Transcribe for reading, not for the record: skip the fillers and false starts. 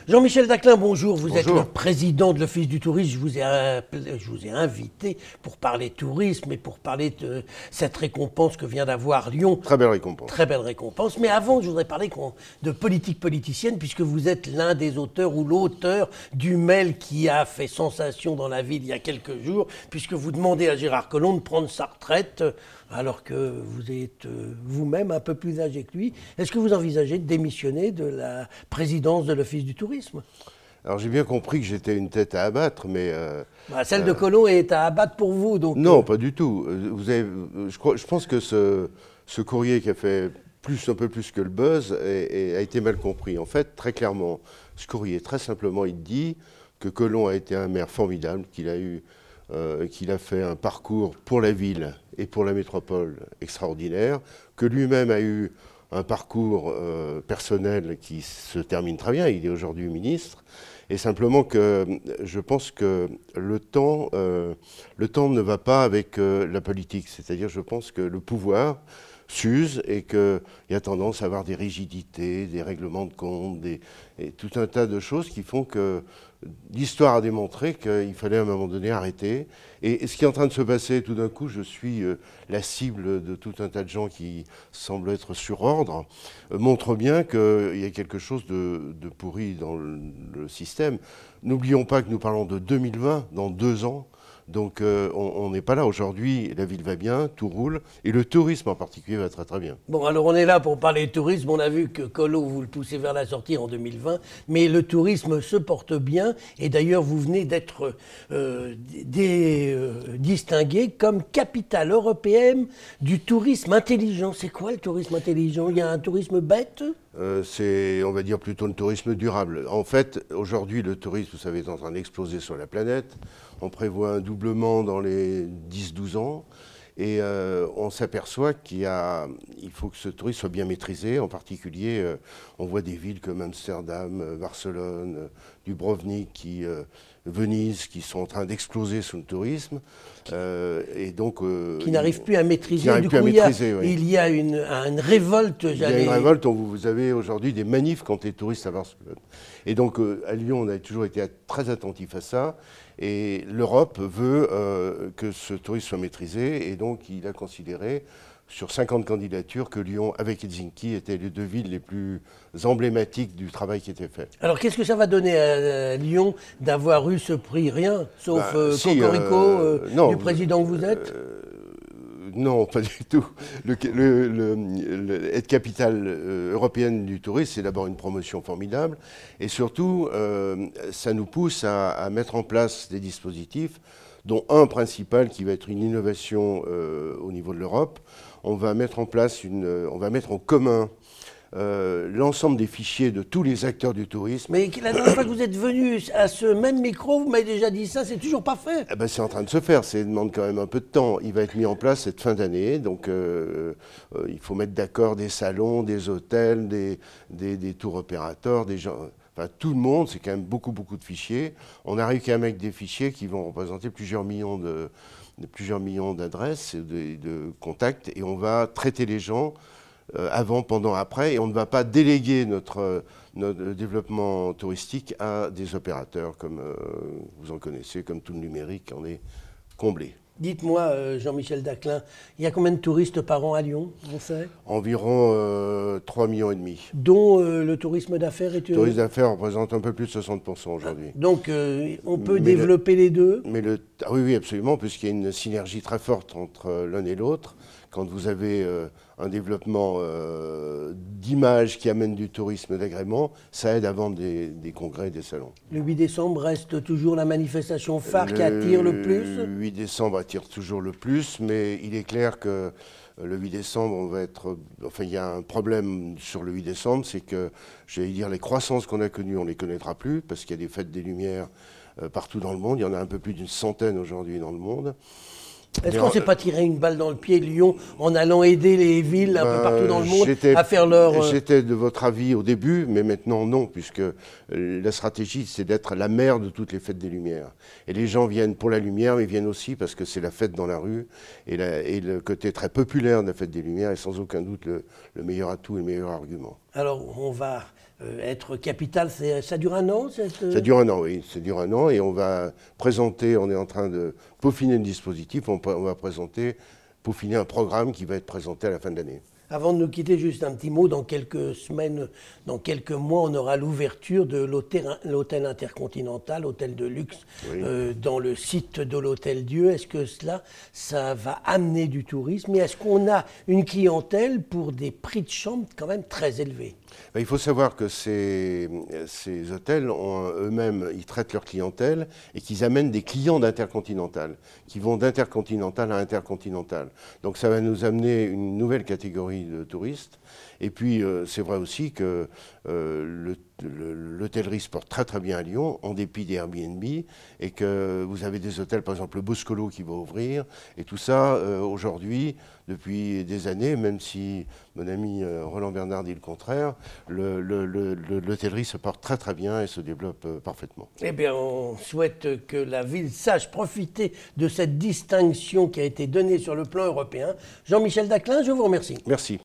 Jean-Michel Daclin, bonjour. Vous êtes Bonjour. le président de l'Office du tourisme. Je vous ai invité pour parler tourisme et pour parler de cette récompense que vient d'avoir Lyon. Très belle récompense. Très belle récompense. Mais avant, je voudrais parler de politique politicienne, puisque vous êtes l'un des auteurs ou l'auteur du mail qui a fait sensation dans la ville il y a quelques jours, puisque vous demandez à Gérard Collomb de prendre sa retraite, alors que vous êtes vous-même un peu plus âgé que lui. Est-ce que vous envisagez de démissionner de la présidence de l'Office du tourisme? Alors j'ai bien compris que j'étais une tête à abattre, mais... Celle de Collomb est à abattre pour vous, donc... Non, pas du tout. Je pense que ce courrier qui a fait un peu plus que le buzz a été mal compris. En fait, très clairement, ce courrier, très simplement, il dit que Collomb a été un maire formidable, qu'il a fait un parcours pour la ville et pour la métropole extraordinaire, que lui-même a eu un parcours personnel qui se termine très bien. Il est aujourd'hui ministre. Et simplement que je pense que le temps ne va pas avec la politique. C'est-à-dire, je pense que le pouvoir s'use et qu'il y a tendance à avoir des rigidités, des règlements de compte, et tout un tas de choses qui font que l'histoire a démontré qu'il fallait à un moment donné arrêter. Et ce qui est en train de se passer, tout d'un coup, je suis la cible de tout un tas de gens qui semblent être sur ordre, montre bien qu'il y a quelque chose de pourri dans le système. N'oublions pas que nous parlons de 2020, dans 2 ans. Donc on n'est pas là. Aujourd'hui, la ville va bien, tout roule, et le tourisme en particulier va très très bien. Bon, alors on est là pour parler de tourisme. On a vu que Collomb, vous le poussez vers la sortie en 2020, mais le tourisme se porte bien, et d'ailleurs vous venez d'être distingué comme capitale européenne du tourisme intelligent. C'est quoi le tourisme intelligent? Il y a un tourisme bête? C'est, on va dire, plutôt le tourisme durable. En fait, aujourd'hui, le tourisme, vous savez, est en train d'exploser sur la planète. On prévoit un doublement dans les 10-12 ans. Et on s'aperçoit qu'il faut que ce tourisme soit bien maîtrisé. En particulier, on voit des villes comme Amsterdam, Barcelone, Dubrovnik, Venise, qui sont en train d'exploser sous le tourisme. Et donc, qui n'arrivent plus à maîtriser. Du coup, il y a une révolte. Il y a une révolte. Vous avez aujourd'hui des manifs contre les touristes à Barcelone. Et donc, à Lyon, on a toujours été très attentif à ça. Et l'Europe veut que ce tourisme soit maîtrisé. Et donc, il a considéré, sur 50 candidatures, que Lyon, avec Helsinki, étaient les 2 villes les plus emblématiques du travail qui était fait. Alors, qu'est-ce que ça va donner à Lyon d'avoir eu ce prix? Rien, sauf cocorico du président que vous êtes? Non, pas du tout. Être capitale européenne du tourisme, c'est d'abord une promotion formidable. Et surtout, ça nous pousse à mettre en place des dispositifs, dont un principal qui va être une innovation au niveau de l'Europe. On va mettre en place on va mettre en commun l'ensemble des fichiers de tous les acteurs du tourisme. Mais la dernière fois que vous êtes venu à ce même micro, vous m'avez déjà dit ça, c'est toujours pas fait. Eh ben, c'est en train de se faire, ça demande quand même un peu de temps. Il va être mis en place cette fin d'année, donc il faut mettre d'accord des salons, des hôtels, des tours opérateurs, des gens... Enfin, tout le monde, c'est quand même beaucoup de fichiers. On arrive quand même avec des fichiers qui vont représenter plusieurs millions d'adresses, de contacts, et on va traiter les gens avant, pendant, après, et on ne va pas déléguer notre développement touristique à des opérateurs comme vous en connaissez, comme tout le numérique en est comblé. Dites-moi, Jean-Michel Daclin, il y a combien de touristes par an à Lyon, on sait? Environ 3,5 millions. Dont le tourisme d'affaires est... Le tourisme d'affaires représente un peu plus de 60% aujourd'hui. Donc on peut développer les deux? Oui, absolument, puisqu'il y a une synergie très forte entre l'un et l'autre. Quand vous avez un développement d'image qui amène du tourisme d'agrément, ça aide à vendre des congrès, des salons. Le 8 décembre reste toujours la manifestation phare qui attire le plus? Le 8 décembre attire toujours le plus, mais il est clair que le 8 décembre, il y a un problème sur le 8 décembre, c'est que, j'allais dire, les croissances qu'on a connues, on ne les connaîtra plus, parce qu'il y a des fêtes des Lumières partout dans le monde. Il y en a un peu plus d'100 aujourd'hui dans le monde. Est-ce qu'on ne s'est pas tiré une balle dans le pied, Lyon, en allant aider les villes un peu partout dans le monde à faire leur... J'étais de votre avis au début, mais maintenant non, puisque la stratégie, c'est d'être la mère de toutes les fêtes des Lumières. Et les gens viennent pour la lumière, mais viennent aussi parce que c'est la fête dans la rue, et le côté très populaire de la fête des Lumières est sans aucun doute le meilleur atout et le meilleur argument. Alors, on va être capitale, ça dure un an Ça dure un an, oui, ça dure un an, et on va présenter, on est en train de peaufiner le dispositif, on va peaufiner un programme qui va être présenté à la fin de l'année. Avant de nous quitter, juste un petit mot. Dans quelques semaines, dans quelques mois, on aura l'ouverture de l'hôtel intercontinental, hôtel de luxe, Oui. dans le site de l'Hôtel Dieu. Est-ce que ça va amener du tourisme? Et est-ce qu'on a une clientèle pour des prix de chambre quand même très élevés? Il faut savoir que ces hôtels, eux-mêmes, ils traitent leur clientèle et qu'ils amènent des clients d'Intercontinental, qui vont d'Intercontinental à Intercontinental. Donc ça va nous amener une nouvelle catégorie de touristes. Et puis c'est vrai aussi que l'hôtellerie se porte très très bien à Lyon, en dépit des Airbnb, et que vous avez des hôtels, par exemple le Boscolo qui va ouvrir, et tout ça, aujourd'hui, depuis des années, même si mon ami Roland Bernard dit le contraire, l'hôtellerie se porte très très bien et se développe parfaitement. Eh bien, on souhaite que la ville sache profiter de cette distinction qui a été donnée sur le plan européen. Jean-Michel Daclin, je vous remercie. Merci.